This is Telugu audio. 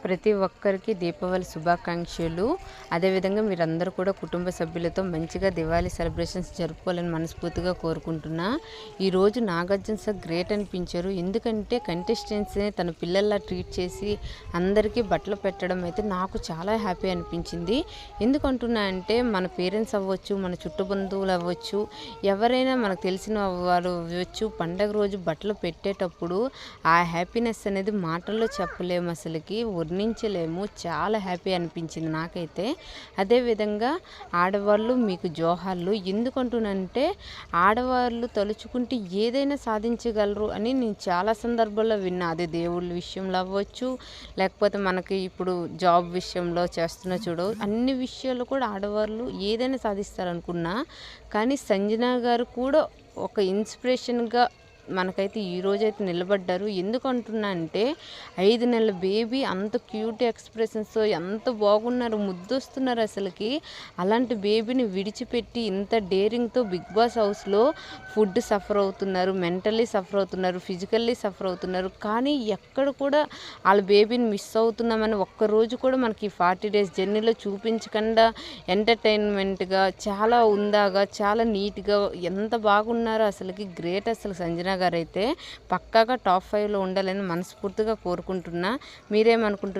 ప్రతి ఒక్కరికి దీపావళి శుభాకాంక్షలు. అదేవిధంగా మీరందరూ కూడా కుటుంబ సభ్యులతో మంచిగా దివాళీ సెలబ్రేషన్స్ జరుపుకోవాలని మనస్ఫూర్తిగా కోరుకుంటున్నా. ఈరోజు నాగార్జున సార్ గ్రేట్ అనిపించారు. ఎందుకంటే కంటెస్టెంట్స్ని తన పిల్లల్లా ట్రీట్ చేసి అందరికీ బట్టలు పెట్టడం అయితే నాకు చాలా హ్యాపీ అనిపించింది. ఎందుకంటున్నా అంటే మన పేరెంట్స్ అవ్వచ్చు, మన చుట్టు బంధువులు అవ్వచ్చు, ఎవరైనా మనకు తెలిసిన వారు అవ్వచ్చు, పండగ రోజు బట్టలు పెట్టేటప్పుడు ఆ హ్యాపీనెస్ అనేది మాటల్లో చెప్పలేము, అసలుకి వర్ణించలేము. చాలా హ్యాపీ అనిపించింది నాకైతే. అదేవిధంగా ఆడవాళ్ళు మీకు జోహార్లు. ఎందుకంటునంటే ఆడవాళ్ళు తలుచుకుంటే ఏదైనా సాధించగలరు అని నేను చాలా సందర్భాల్లో విన్నా. అది దేవుళ్ళ విషయంలో అవ్వచ్చు, లేకపోతే మనకి ఇప్పుడు జాబ్ విషయంలో చేస్తున్న చూడు, అన్ని విషయాలు కూడా ఆడవాళ్ళు ఏదైనా సాధిస్తారనుకున్నా. కానీ సంజన గారు కూడా ఒక ఇన్స్పిరేషన్గా మనకైతే ఈరోజైతే నిలబడ్డారు. ఎందుకంటున్నా అంటే 5 నెలల బేబీ అంత క్యూట్ ఎక్స్ప్రెషన్స్తో ఎంత బాగున్నారు, ముద్దొస్తున్నారు అసలుకి. అలాంటి బేబీని విడిచిపెట్టి ఇంత డేరింగ్తో బిగ్ బాస్ హౌస్లో ఫుడ్ సఫర్ అవుతున్నారు, మెంటల్లీ సఫర్ అవుతున్నారు, ఫిజికల్లీ సఫర్ అవుతున్నారు. కానీ ఎక్కడ కూడా వాళ్ళ బేబీని మిస్ అవుతున్నామని ఒక్కరోజు కూడా మనకి 40 డేస్ జర్నీలో చూపించకుండా ఎంటర్టైన్మెంట్గా చాలా ఉందాగా చాలా నీట్గా ఎంత బాగున్నారో అసలుకి. గ్రేట్ అసలు. సంజన గారు అయితే పక్కాగా టాప్ 5లో ఉండాలని మనస్ఫూర్తిగా కోరుకుంటున్నా. మీరేమనుకుంటున్నారు?